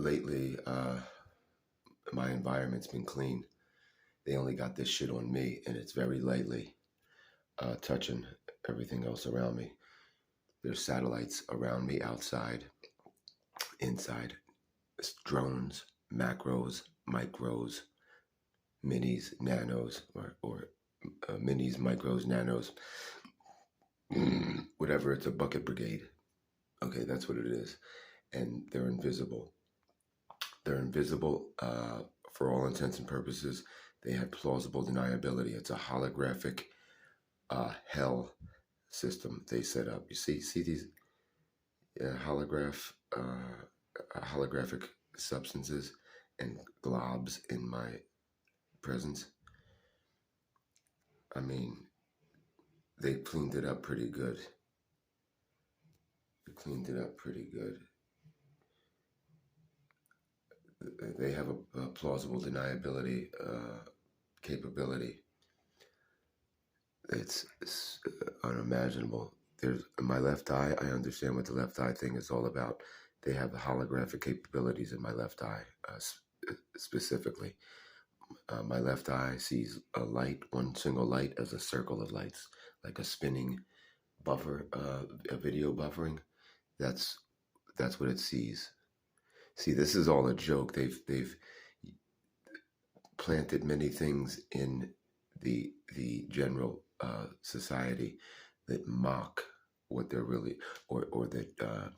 lately, my environment's been clean. They only got this shit on me, and it's very lightly touching everything else around me. There's satellites around me, outside, inside. It's drones, macros, micros, minis, nanos, or minis, micros, nanos, whatever. It's a bucket brigade. Okay, that's what it is. And they're invisible. They're invisible for all intents and purposes. They have plausible deniability. It's a holographic hell system they set up. You see these holographic substances and globs in my presence. I mean, they cleaned it up pretty good. They cleaned it up pretty good. They have a plausible deniability capability. It's unimaginable. There's my left eye. I understand what the left eye thing is all about. They have the holographic capabilities in my left eye, specifically. My left eye sees a light, one single light, as a circle of lights, like a spinning buffer, a video buffering. That's what it sees. See, this is all a joke. They've planted many things in the general society that mock what they're really, or that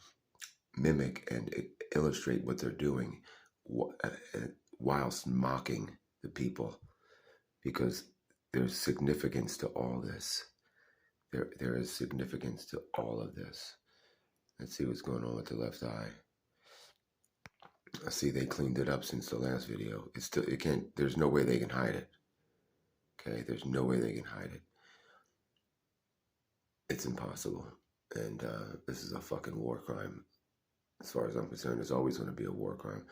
mimic and illustrate what they're doing, whilst mocking the people, because there's significance to all this. There is significance to all of this. Let's see what's going on with the left eye. I see they cleaned it up since the last video. It's still, it can't, there's no way they can hide it. Okay, there's no way they can hide it. It's impossible. And this is a fucking war crime. As far as I'm concerned, it's always going to be a war crime.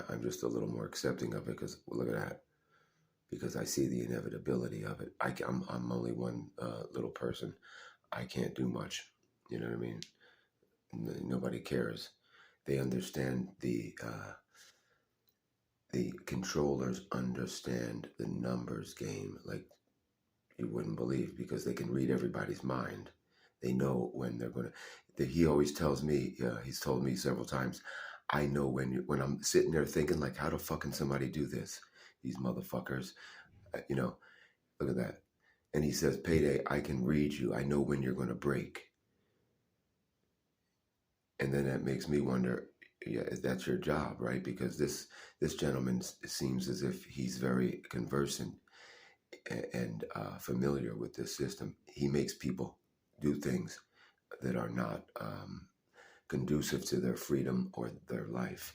I'm just a little more accepting of it because, well, look at that. Because I see the inevitability of it. I'm only one little person. I can't do much. You know what I mean? Nobody cares. They understand the controllers understand the numbers game like you wouldn't believe, because they can read everybody's mind. They know when they're going to. He always tells me, he's told me several times, I know when I'm sitting there thinking, like, how the fuck can somebody do this? These motherfuckers, look at that. And he says, Payday, I can read you. I know when you're going to break. And then that makes me wonder, yeah, that's your job, right? Because this gentleman seems as if he's very conversant and familiar with this system. He makes people do things that are not conducive to their freedom or their lives.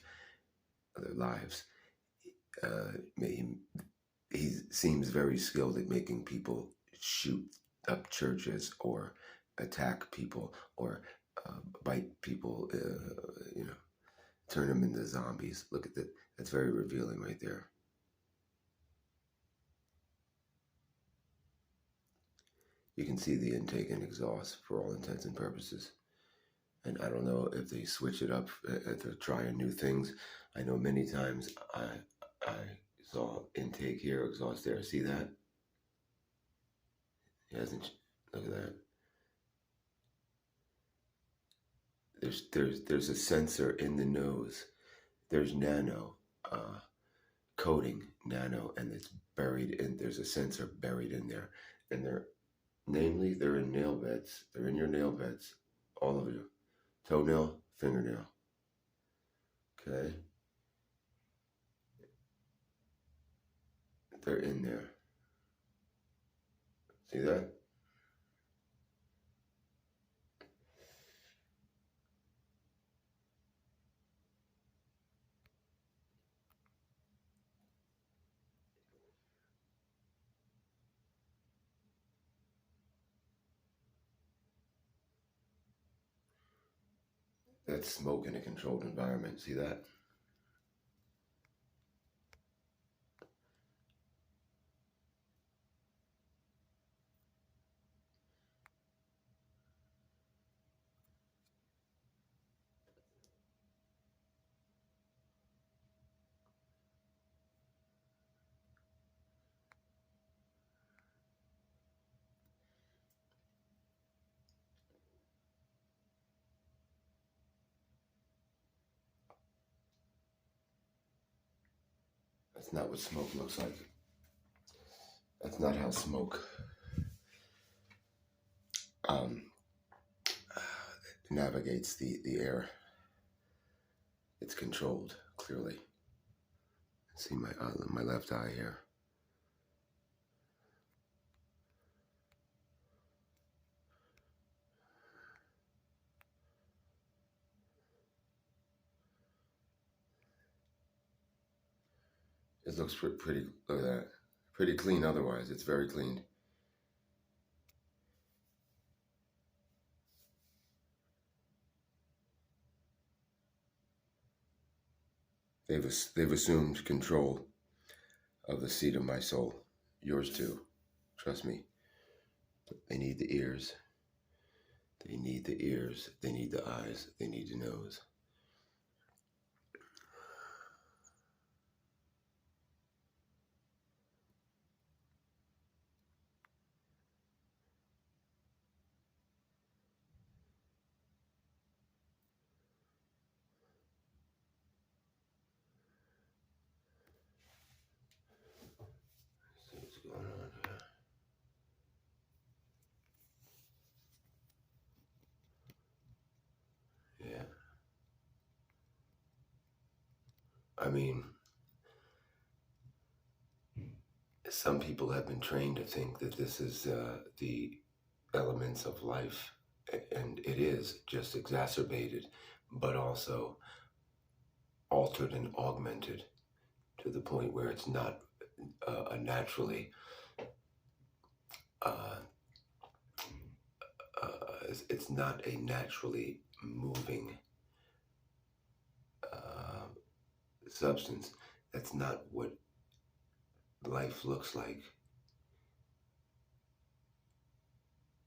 He seems very skilled at making people shoot up churches or attack people or bite people, turn them into zombies. Look at that. That's very revealing right there. You can see the intake and exhaust for all intents and purposes. And I don't know if they switch it up, if they're trying new things. I know many times I saw intake here, exhaust there. See that? He hasn't. Look at that. There's a sensor in the nose. There's nano coating, nano, and it's buried in. There's a sensor buried in there, and they're in nail beds. They're in your nail beds, all of you, toenail, fingernail. Okay, they're in there. See that? That's smoke in a controlled environment. See that? That's not what smoke looks like. That's not how smoke navigates the air. It's controlled, clearly. See my left eye here. It looks pretty, look at that. Pretty clean otherwise. It's very clean. They've assumed control of the seat of my soul. Yours too. Trust me. They need the ears. They need the ears. They need the eyes. They need the nose. Let's see what's going on here. Yeah. I mean, some people have been trained to think that this is the elements of life, and it is just exacerbated, but also altered and augmented to the point where it's not a naturally it's not a naturally moving substance. That's not what life looks like.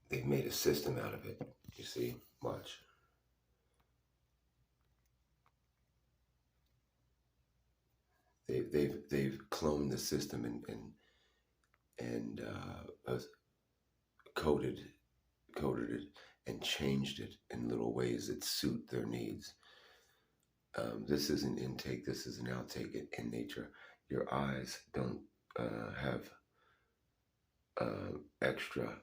They've made a system out of it. You see, watch. They've cloned the system and coded it and changed it in little ways that suit their needs. This is an intake. This is an outtake in nature. Your eyes don't have extra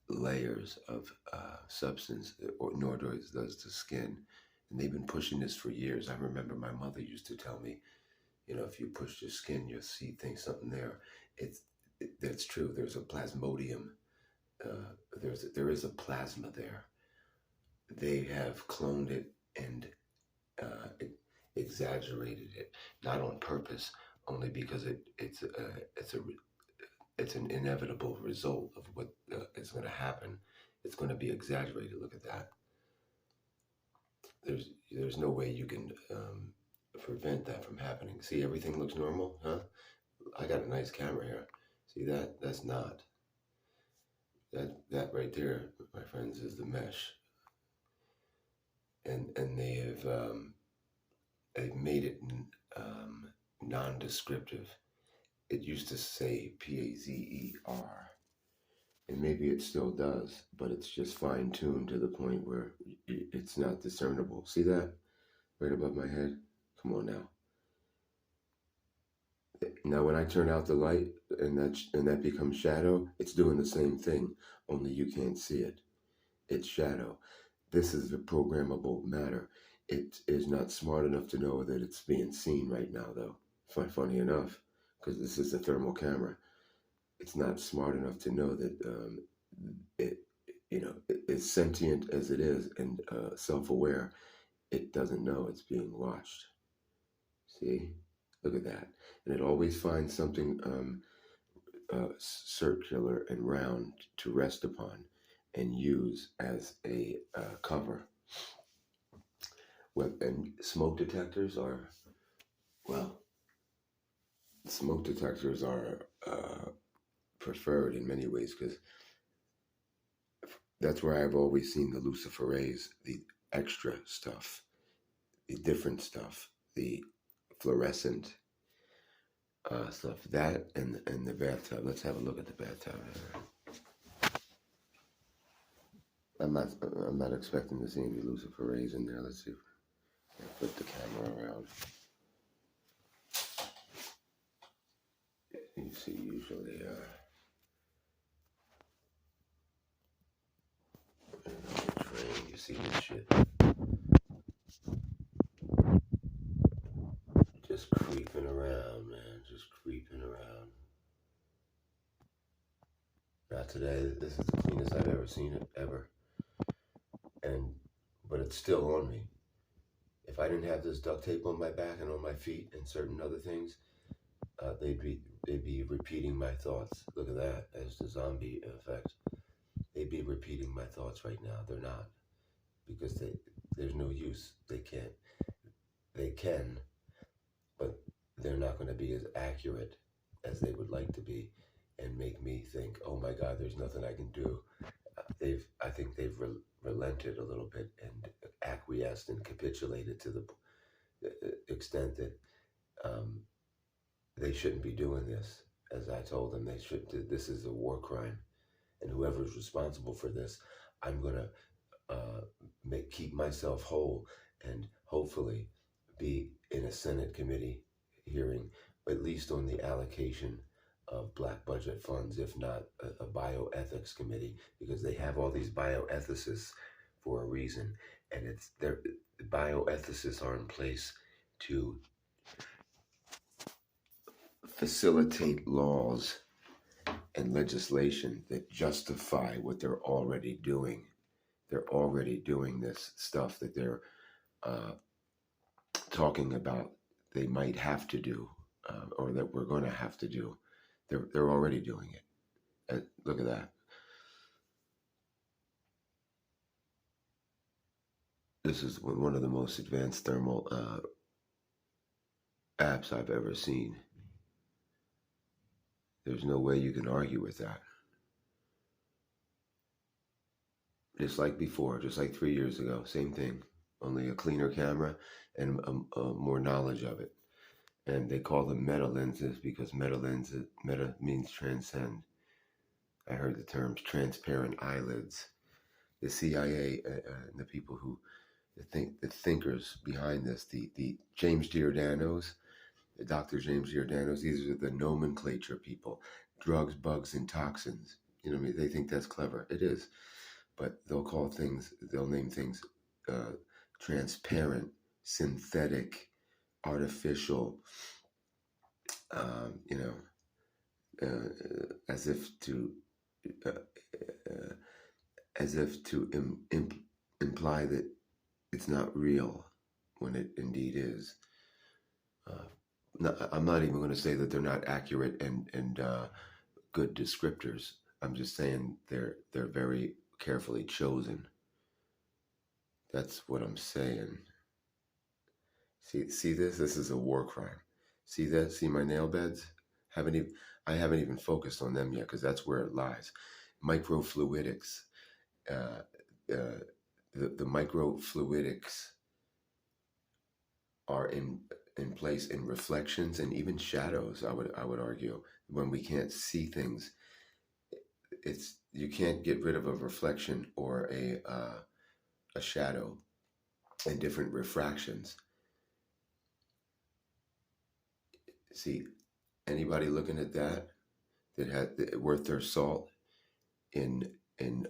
layers of substance, nor does the skin. And they've been pushing this for years. I remember my mother used to tell me, if you push your skin, you'll see things, something there. That's true. There's a plasmodium. There is a plasma there. They have cloned it and exaggerated it, not on purpose, only because it's an inevitable result of what is going to happen. It's going to be exaggerated. Look at that. There's no way you can prevent that from happening. See, everything looks normal, huh? I got a nice camera here. See that? That's not. That right there, my friends, is the mesh. And they've made it non-descriptive. It used to say Pazer, and maybe it still does, but it's just fine-tuned to the point where it's not discernible. See that? Right above my head? Come on now. Now when I turn out the light and that becomes shadow, it's doing the same thing, only you can't see it. It's shadow. This is the programmable matter. It is not smart enough to know that it's being seen right now, though. Funny enough, because this is a thermal camera. It's not smart enough to know that it's sentient as it is and self-aware. It doesn't know it's being watched. See? Look at that. And it always finds something circular and round to rest upon and use as a cover. And smoke detectors are, smoke detectors are preferred in many ways because that's where I've always seen the luciferase, the extra stuff, the different stuff, the fluorescent stuff. That and the bathtub. Let's have a look at the bathtub. I'm not expecting to see any luciferase in there. Let's see. flip the camera around. You see, usually, train, you see this shit. Just creeping around, man. Just creeping around. Not today. This is the cleanest I've ever seen it, ever. But it's still on me. If I didn't have this duct tape on my back and on my feet and certain other things, they'd be repeating my thoughts. Look at that. There's the zombie effect. They'd be repeating my thoughts right now. They're not, because there's no use. They can't. They can, but they're not going to be as accurate as they would like to be, and make me think, oh my God, there's nothing I can do. I think they've relented a little bit and acquiesced and capitulated to the extent that they shouldn't be doing this. As I told them, they should. This is a war crime, and whoever's responsible for this, I'm gonna keep myself whole and hopefully be in a Senate committee hearing, at least on the allocation of black budget funds, if not a bioethics committee, because they have all these bioethicists for a reason, and it's their bioethicists are in place to facilitate laws and legislation that justify what they're already doing. They're already doing this stuff that they're talking about they might have to do, or that we're going to have to do. They're already doing it. And look at that. This is one of the most advanced thermal apps I've ever seen. There's no way you can argue with that. Just like before, just like 3 years ago, same thing. Only a cleaner camera and more knowledge of it. And they call them meta lenses because meta means transcend. I heard the terms transparent eyelids. The CIA and the people who the thinkers behind this, the James Giordano's, the Dr. James Giordano's, these are the nomenclature people. Drugs, bugs, and toxins. You know what I mean? They think that's clever. It is. But they'll name things transparent, synthetic, artificial, as if to imply that it's not real when it indeed is. I'm not even going to say that they're not accurate and good descriptors. I'm just saying they're very carefully chosen. That's what I'm saying. See this? This is a war crime. See that? See my nail beds? I haven't even focused on them yet because that's where it lies. Microfluidics. The microfluidics are in place in reflections and even shadows. I would argue when we can't see things, you can't get rid of a reflection or a shadow and different refractions. See, anybody looking at that had worth their salt in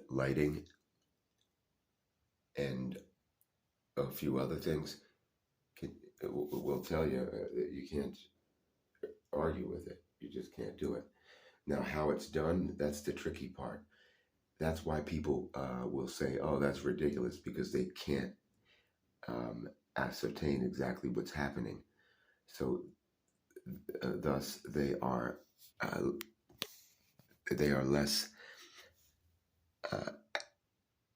lighting and a few other things will tell you that you can't argue with it. You just can't do it. Now, how it's done, that's the tricky part. That's why people will say, oh, that's ridiculous, because they can't ascertain exactly what's happening. So thus they are less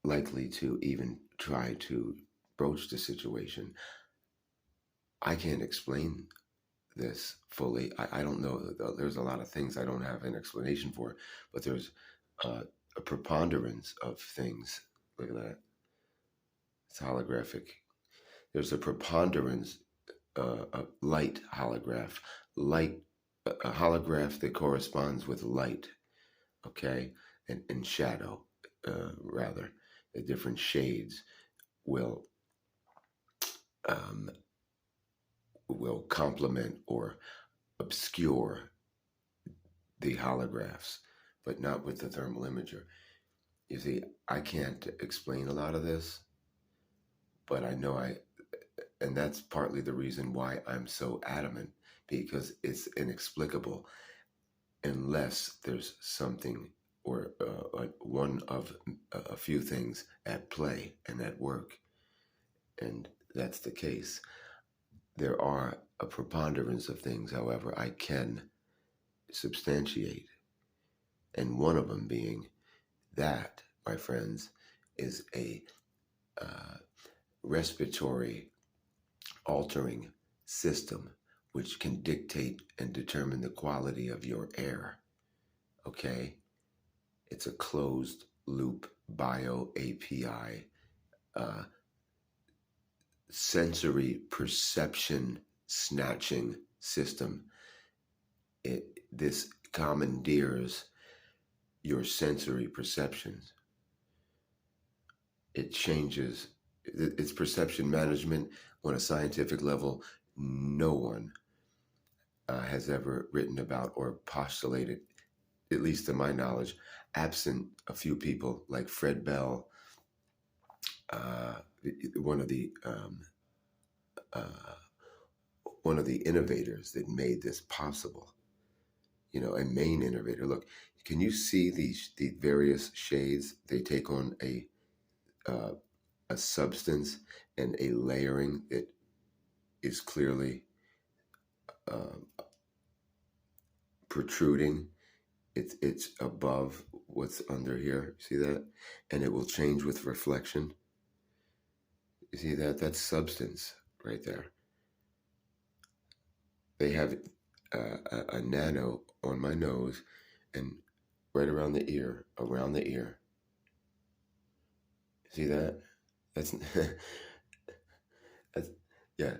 likely to even try to broach the situation. I can't explain this fully. I don't know. There's a lot of things I don't have an explanation for, but there's a preponderance of things. Look at that. It's holographic. There's a preponderance of light holograph. Light, a holograph that corresponds with light, okay? And shadow, rather. The different shades will um, will complement or obscure the holographs, but not with the thermal imager. You see, I can't explain a lot of this, but I know and that's partly the reason why I'm so adamant, because it's inexplicable unless there's something or one of a few things at play and at work. And that's the case. There are a preponderance of things, however, I can substantiate. And one of them being that, my friends, is a uh, respiratory altering system which can dictate and determine the quality of your air. Okay? It's a closed loop bio API, uh, sensory perception snatching system. This commandeers your sensory perceptions. It changes its perception management on a scientific level. No one has ever written about or postulated, at least to my knowledge, absent a few people like Fred Bell, uh, one of the uh, one of the innovators that made this possible. You know, a main innovator. Look, can you see the various shades they take on uh, a substance and a layering that is clearly uh, protruding. It's above what's under here. See that? And it will change with reflection. You see that? That's substance right there. They have a nano on my nose and right around the ear, around the ear. See that? That's that's yeah.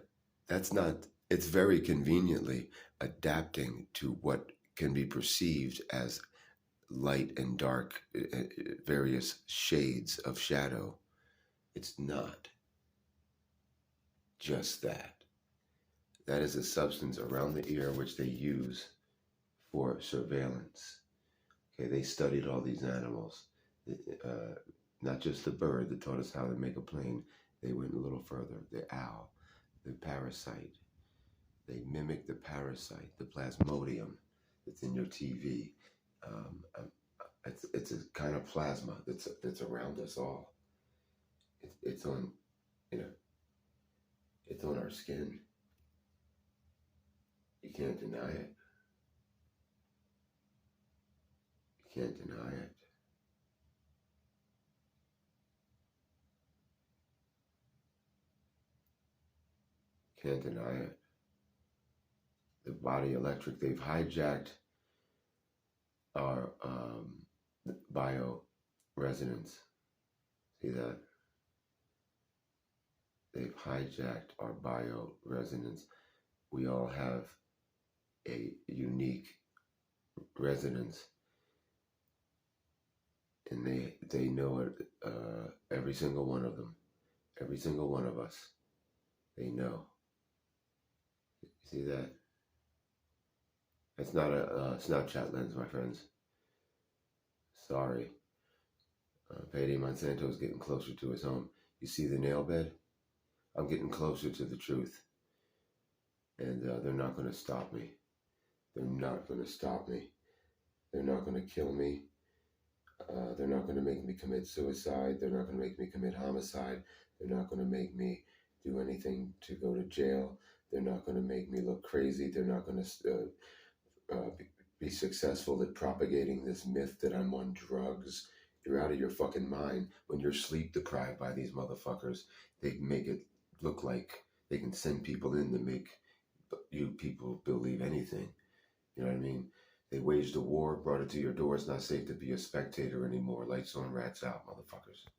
That's not. It's very conveniently adapting to what can be perceived as light and dark, various shades of shadow. It's not just that. That is a substance around the ear which they use for surveillance. Okay, they studied all these animals, uh, not just the bird that taught us how to make a plane. They went a little further. The owl, the parasite. They mimic the parasite, the plasmodium that's in your TV. It's a kind of plasma that's around us all. It's on, you know, it's on our skin. You can't deny it. You can't deny it. Can't deny it. The body electric, they've hijacked our bio resonance. See that? They've hijacked our bio resonance. We all have a unique resonance, and they know it. Every single one of them, every single one of us, they know. See that? It's not a Snapchat lens, my friends. Sorry. Payday Monsanto is getting closer to his home. You see the nail bed? I'm getting closer to the truth. And they're not going to stop me. They're not going to stop me. They're not going to kill me. They're not going to make me commit suicide. They're not going to make me commit homicide. They're not going to make me do anything to go to jail. They're not going to make me look crazy. They're not going to be successful at propagating this myth that I'm on drugs. You're out of your fucking mind. When you're sleep deprived by these motherfuckers, they make it look like they can send people in to make you people believe anything. You know what I mean? They waged a war, brought it to your door. It's not safe to be a spectator anymore. Lights on, rats out, motherfuckers.